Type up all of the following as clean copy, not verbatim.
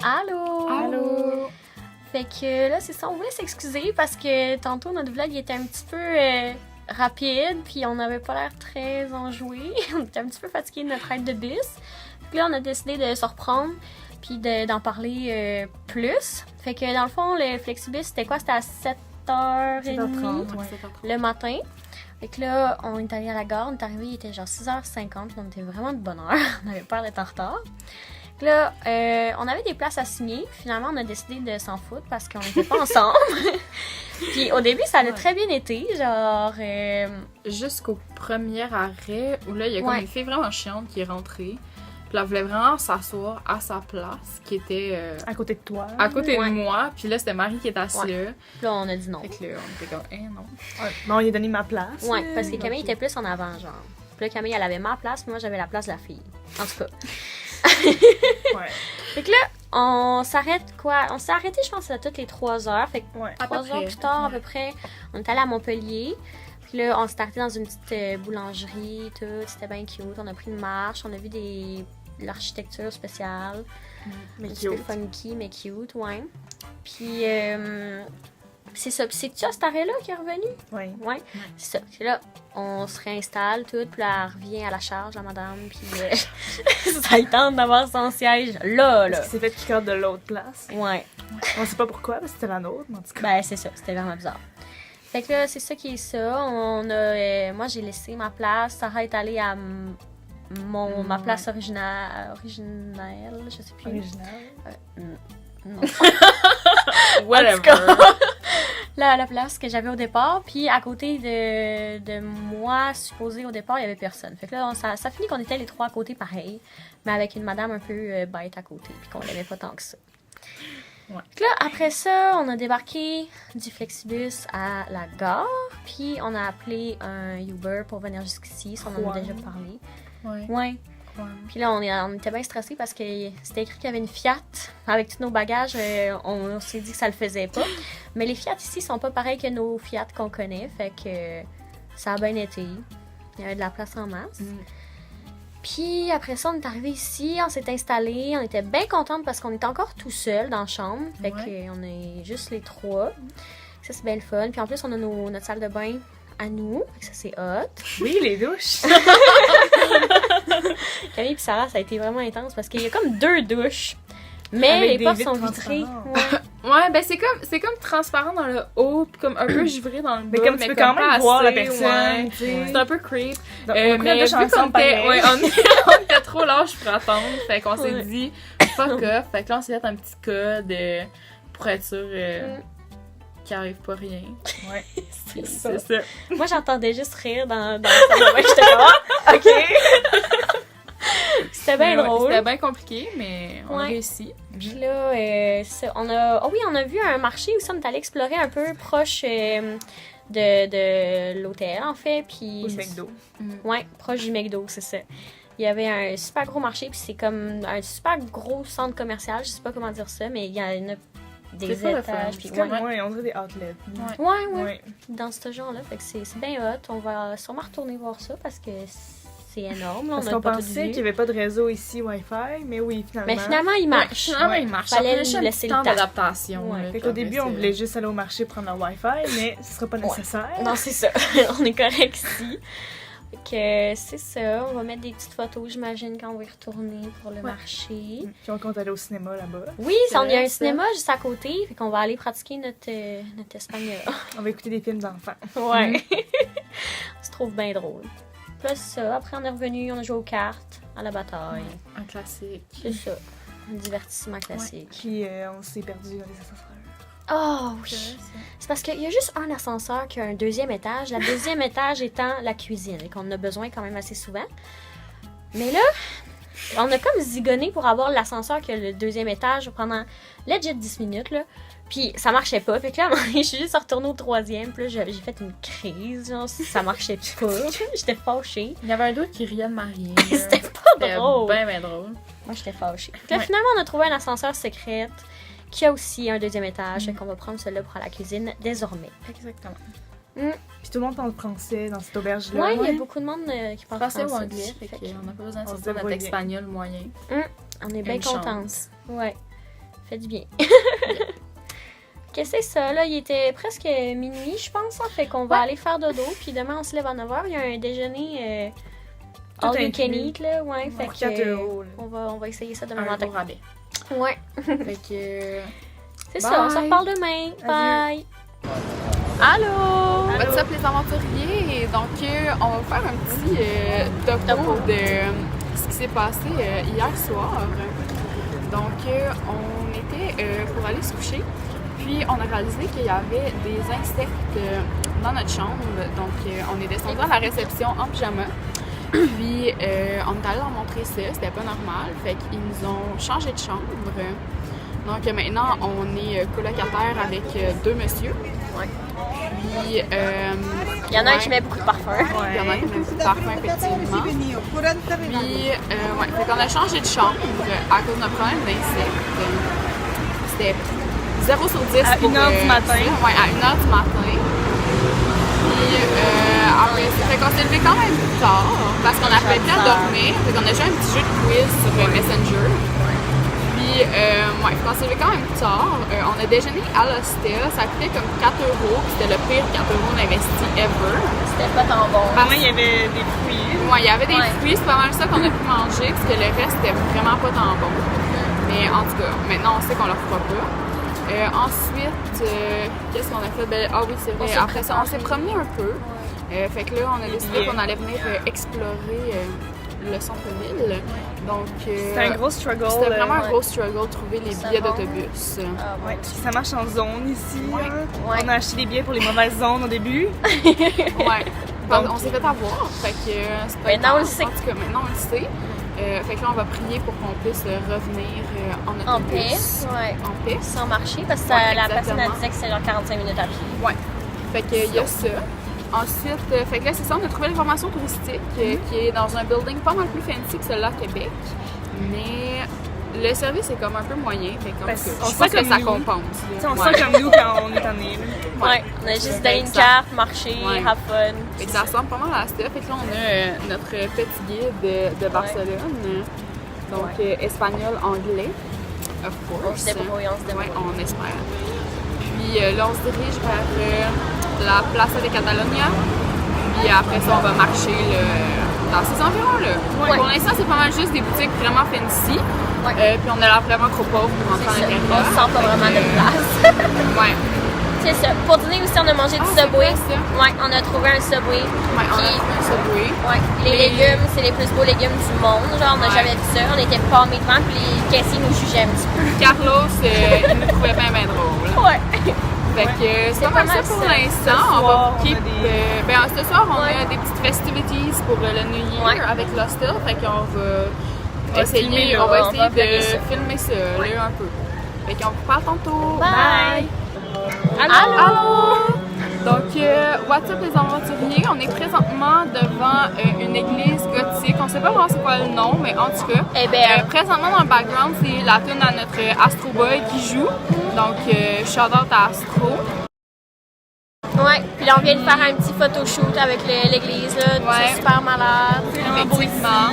Allô! Allô! Fait que là, c'est ça, on voulait s'excuser parce que tantôt notre vlog était un petit peu rapide, puis on n'avait pas l'air très enjoué. On était un petit peu fatigués de notre aide de bus. Puis là, on a décidé de se reprendre, puis d'en parler plus. Fait que dans le fond, le Flexibus, c'était quoi? C'était à 7h30 7h30, le matin. Fait que là, on est allé à la gare, on est arrivé, il était genre 6h50, on était vraiment de bonne heure, on avait peur d'être en retard. Fait que là, on avait des places à signer, finalement on a décidé de s'en foutre parce qu'on n'était pas ensemble. Puis au début, ça a très bien été, genre... Jusqu'au premier arrêt, où là, il y a comme une fille vraiment chiante qui est rentrée. Puis elle voulait vraiment s'asseoir à sa place, qui était... à côté de toi. À côté de moi. Puis là, c'était Marie qui était assise là. Puis là, on a dit non. Fait que là, on était comme, non. Non, il a donné ma place. Ouais, parce que Camille était plus en avant, genre. Puis là, Camille, elle avait ma place, puis moi, j'avais la place de la fille. En tout cas. Ouais. Fait que là, on s'arrête quoi? On s'est arrêté, je pense, à toutes les 3 heures. Fait que 3 heures plus tard, à peu près, on est allé à Montpellier. Puis là, on s'est arrêté dans une petite boulangerie, tout. C'était bien cute. On a pris une marche, on a vu l'architecture spéciale. Mais un petit peu funky, mais cute, ouais. Puis, c'est ça. Puis c'est-tu à cet arrêt-là qui est revenu? Oui. Ouais. C'est ça. Puis là, on se réinstalle, tout. Puis là, elle revient à la charge, la madame. Puis ça lui tente d'avoir son siège là. Parce qu'il s'est fait kicker de l'autre place. Ouais. On sait pas pourquoi, parce que c'était la nôtre, mais en tout cas. Ben, c'est ça. C'était vraiment bizarre. Fait que là, c'est ça qui est ça. Moi, j'ai laissé ma place. Sarah est allée à ma place originelle, je sais plus. Original. Non. Whatever. En tout cas, la place que j'avais au départ. Puis à côté de moi, supposé au départ, il y avait personne. Fait que là, ça finit qu'on était les 3 à côté pareil, mais avec une madame un peu bête à côté, puis qu'on l'aimait pas tant que ça. Ouais. Là, après ça, on a débarqué du Flexibus à la gare, puis on a appelé un Uber pour venir jusqu'ici, ça on en a déjà parlé. Ouais. Puis là, on était bien stressés parce que c'était écrit qu'il y avait une Fiat. Avec tous nos bagages, on s'est dit que ça le faisait pas. Mais les Fiat ici sont pas pareils que nos Fiat qu'on connaît, fait que ça a bien été. Il y avait de la place en masse. Puis après ça, on est arrivé ici, on s'est installé, on était bien contentes parce qu'on était encore tout seul dans la chambre. Fait qu'on est juste les 3. Ça, c'est bien le fun. Puis en plus, on a notre salle de bain à nous. Fait que ça, c'est hot. Oui, les douches. Camille et Sarah, ça a été vraiment intense parce qu'il y a comme 2 douches. Mais avec les portes vitres sont vitrées. transparentes. Ouais, ben c'est comme transparent dans le haut, puis comme un peu givré dans le bas. Mais comme tu peux quand même pas voir la assez, personne. ouais. tu sais. C'est un peu creep. Donc, on Mais douche vu qu'on ensemble, était, pareil. on était trop large pour attendre, fait qu'on s'est dit fuck off. Fait que là, on s'est fait un petit code pour être sûr qu'il arrive pas rien. Ouais. C'est ça. C'est ça. Moi, j'entendais juste rire dans le salle de bain. J'étais comme, OK. C'était bien drôle. C'était bien compliqué, mais on a réussi. Puis là, on a vu un marché où on est allé explorer un peu proche de l'hôtel, en fait. Puis, Au McDo. Ouais, proche du McDo, c'est ça. Il y avait un super gros marché, puis c'est comme un super gros centre commercial. Je sais pas comment dire ça, mais il y en a des étages. Puis C'est comme moi, on dirait des outlets. Ouais. Dans ce genre-là, fait que c'est bien hot. On va sûrement retourner voir ça parce que c'est énorme. Là, Parce on a qu'on pas tout pensait vu. qu'il n'y avait pas de réseau ici Wi-Fi, mais oui, finalement. Mais finalement, il marche. Finalement, il marche. Fallait Ça prenait juste un laisser petit le temps temps. d'adaptation. Ouais. là, Fait puis qu'au début, après, on voulait juste aller au marché prendre le Wi-Fi, mais ce sera pas nécessaire. Non, c'est ça. On est correct ici. Fait que c'est ça. On va mettre des petites photos, j'imagine, quand on va y retourner pour le marché. Puis on compte aller au cinéma là-bas. Oui, il y a un cinéma juste à côté. Fait qu'on va aller pratiquer notre espagnol. On va écouter des films d'enfants. Ouais. On se trouve bien drôle. Plus ça. Après, on est revenu, on a joué aux cartes, à la bataille. Un classique. C'est ça. Un divertissement classique. Puis on s'est perdu dans les ascenseurs. Oh oui! C'est parce qu'il y a juste un ascenseur qui a un 2e étage. La 2e étage étant la cuisine et qu'on en a besoin quand même assez souvent. Mais là, on a comme zigonné pour avoir l'ascenseur qui a le 2e étage pendant legit 10 minutes, là. Puis ça marchait pas. Fait que là, à un moment donné, je suis juste retournée au 3e. Puis là, j'ai fait une crise. Genre, ça marchait pas. J'étais fâchée. Il y avait un doute qui riait de Marie. C'était pas drôle. C'était bien drôle. Moi, j'étais fâchée. Puis là, finalement, on a trouvé un ascenseur secret qui a aussi un 2e étage. Fait qu'on va prendre celui-là pour aller à la cuisine désormais. Exactement. Puis tout le monde parle français dans cette auberge-là. Ouais, il y a beaucoup de monde qui parle Français français. ou anglais, fait qu'on n'a pas besoin de on sortir se notre débrouille. espagnol moyen. On est bien Une contente. chance. Ouais. fait du bien. Que c'est ça, là, il était presque minuit, je pense, hein, fait qu'on va aller faire dodo, puis demain on se lève à 9h, il y a un déjeuner all you can eat, là, ouais, fait Pour que 4 €. on va essayer ça demain Un matin. gros rabais. Ouais, Fait que... c'est ça, on se reparle demain, bye! Allô! What's up les aventuriers? Donc, on va faire un petit topo de ce qui s'est passé hier soir. Donc, on était pour aller se coucher, puis on a réalisé qu'il y avait des insectes dans notre chambre. Donc, on est descendu à la réception en pyjama. Puis, on est allé leur montrer ça, c'était pas normal. Fait qu'ils nous ont changé de chambre. Donc, maintenant, on est colocataire avec deux messieurs. Ouais. Puis, Il y en a un qui met beaucoup de parfum. il y en a un qui met beaucoup de parfum, effectivement. Puis, ouais, fait qu'on a changé de chambre à cause d'un problème d'insectes. C'était 0 sur 10 À 1h du matin. Ouais, à 1h du matin. Puis, après, ça fait qu'on s'est levé quand même tard parce qu'on a pas été à dormir. Fait qu'on a joué un petit jeu de quiz sur Messenger. Puis, ouais, on s'est levé quand même tard. On a déjeuné à l'hostel. Ça coûtait comme 4 €. C'était le pire 4 € investi ever. C'était pas tant bon. Moi, il y avait des fruits. Ouais, il y avait des fruits. C'est pas mal ça qu'on a pu manger. Parce que le reste, c'était vraiment pas tant bon. Mais en tout cas, maintenant, on sait qu'on leur fera pas. Ensuite, qu'est-ce qu'on a fait? Ah oui, c'est vrai. Après ça, on s'est promené un peu. Fait que là, on a décidé qu'on allait venir explorer le centre-ville. Donc, C'était un gros struggle. C'était vraiment un gros struggle de trouver les billets d'autobus. Ouais, puis ça marche en zone ici. Ouais. Hein. Ouais. On a acheté des billets pour les mauvaises zones au début. Ouais. Donc, on s'est fait avoir. Fait que c'est pas Maintenant, on le grave. sait. En tout cas, maintenant, on le sait. Fait que là, on va prier pour qu'on puisse revenir en En autobus. paix, ouais. En paix. Sans marcher, parce que Ouais, la personne a exactement. dit que c'est genre 45 minutes à pied. Ouais. Fait qu'il y a ça. Ensuite, fait que là, c'est ça, on a trouvé l'information touristique qui est dans un building pas mal plus fancy que celui-là à Québec. Mais le service est comme un peu moyen. Fait comme Parce que qu'on je se pense sent que comme ça nous. compense. T'sais, on se Ouais. sent comme nous quand on est année. Ouais, on a juste donné une Exact. carte, marché, Ouais. have fun. Fait que ça ressemble pas mal à ça. Fait que là, on a notre petit guide de Barcelone. Donc, espagnol, anglais, of course. On se débrouille, on se débrouille. Ouais, on espère. Puis là, on se dirige vers la Plaza de Catalunya. Puis après ça, on va marcher dans ces environs-là. Ouais. Pour l'instant, c'est pas mal juste des boutiques vraiment fancy. Ouais. Puis on a l'air vraiment trop pauvres pour rentrer à C'est ça. l'intérieur. On se sent pas vraiment de Fait que, place. Ouais. C'est ça. Pour dîner aussi, on a mangé du c'est Subway. vrai, ça. Ouais, on a trouvé un Subway. Ouais, on a Puis- trouvé un Subway. Ouais, les légumes, c'est les plus beaux légumes du monde. Genre, on n'a Ouais. jamais vu ça. On était pâmés devant, puis les caissiers nous jugeaient un petit peu. Carlos, il nous trouvait bien drôle. Ouais. Fait que c'est pas mal ça pour l'instant. Ce On soir, va on a keep, des- ce soir, on Ouais. a des petites festivities pour le New Year Ouais. avec l'hostel. Fait qu'on va va essayer, filmer, là. on va On essayer va filmer de ça. filmer ça là, un peu. Fait qu'on vous parle tantôt. Bye. Allô! Donc, what's up les aventuriers? On est présentement devant une église gothique. On sait pas vraiment c'est quoi le nom, mais en tout cas. Eh ben, Présentement dans le background, c'est la tune à notre Astro Boy qui joue. Donc, shout out à Astro. ouais. Puis là, on vient de faire un petit photoshoot avec l'église, là. Ouais. C'est super malade. Effectivement.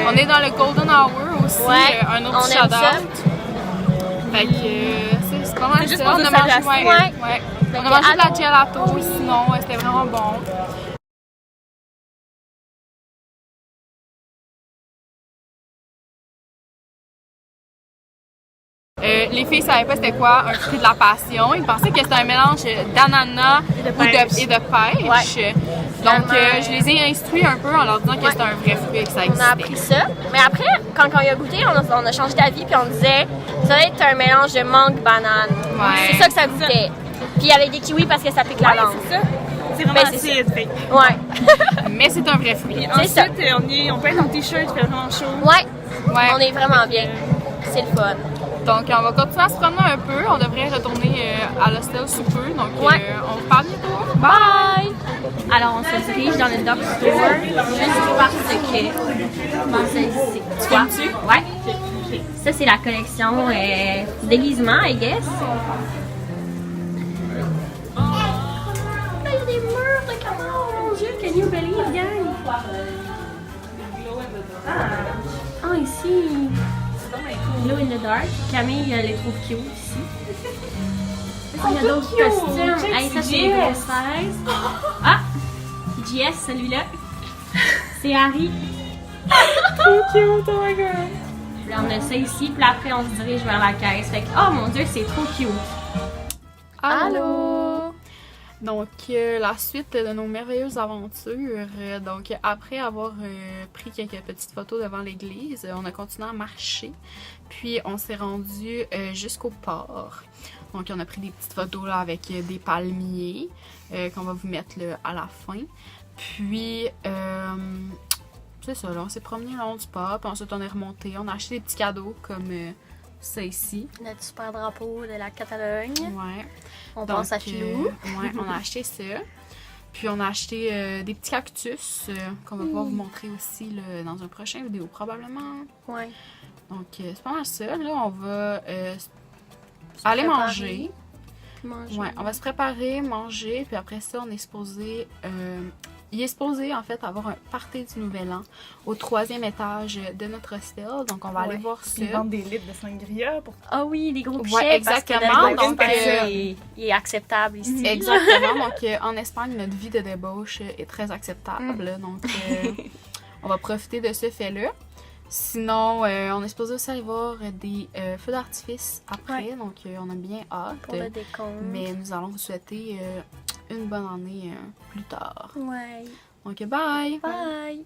On est dans le Golden Hour aussi, Ouais. un autre On shout aime ça. out. Fait que c'est pas mal C'est juste ça. pour On se a mangé, s'adapter. ouais. Fait On a que, mangé de la allô? gelato, sinon c'était vraiment bon. Les filles savaient pas c'était quoi un fruit de la passion. Ils pensaient que c'était un mélange d'ananas Et de ou pêche. et de pêche. Donc, je les ai instruits un peu en leur disant que c'était un vrai fruit et que ça On existait. a appris ça. Mais après, quand on y a goûté, on a changé d'avis, puis on disait, ça va être un mélange de mangue, banane. Ouais. C'est ça que ça goûtait. Puis il y avait des kiwis parce que ça pique la langue. C'est ça. C'est vraiment Ben, c'est acide. Fait. Ouais. Mais c'est un vrai fruit. Puis C'est ça. ensuite, on peut être en t-shirt, il fait vraiment chaud. Ouais. Ouais. On est vraiment bien. C'est le fun. Donc, on va continuer à se promener un peu. On devrait retourner à l'hostel sous peu. Donc, Ouais. on vous parle bientôt. Bye! Alors, on se dirige dans le Dock Store juste parce que. Comment ça ici? Tu vois? Ouais. Ça, c'est la collection déguisement, I guess. Là, il y a des murs de caméra. Mon Dieu, can you believe, gang? Ah, ici. Glow in the Dark. Camille, elle les trouve cute ici. Il y a d'autres costumes. Hey, ça, c'est une grossesse. Ah! JS, celui-là. C'est Harry. Trop cute, oh my god. Puis là, on a ça ici, puis après, on se dirige vers la caisse. Fait que, oh mon Dieu, c'est trop cute. Allô! Donc, la suite de nos merveilleuses aventures. Donc, après avoir pris quelques petites photos devant l'église, on a continué à marcher. Puis, on s'est rendu jusqu'au port. Donc, on a pris des petites photos là, avec des palmiers qu'on va vous mettre là, à la fin. Puis, c'est ça, là, on s'est promené le long du port. Puis ensuite, on est remonté. On a acheté des petits cadeaux comme ça ici. Notre super drapeau de la Catalogne. Ouais. On pense à Philou. Ouais, on a acheté ça. Puis on a acheté des petits cactus qu'on va pouvoir vous montrer aussi là, dans une prochaine vidéo probablement. Ouais. Donc c'est pas mal ça. Là, on va aller manger. Ouais, on va se préparer, manger. Puis après ça, on est supposé... il est supposé, en fait, avoir un party du Nouvel An au 3e étage de notre hostel. Donc, on va aller voir ça. Ils vendent des litres de sangria pour... Ah oui, des gros Ouais, exactement. Donc, il est acceptable ici. Exactement. Donc, en Espagne, notre vie de débauche est très acceptable. Donc, on va profiter de ce fait-là. Sinon, on est supposé aussi aller voir des feux d'artifice après. Donc, on a bien hâte. Pour le décompte. Mais nous allons vous souhaiter une bonne année plus tard. Ouais. Donc, bye! Bye!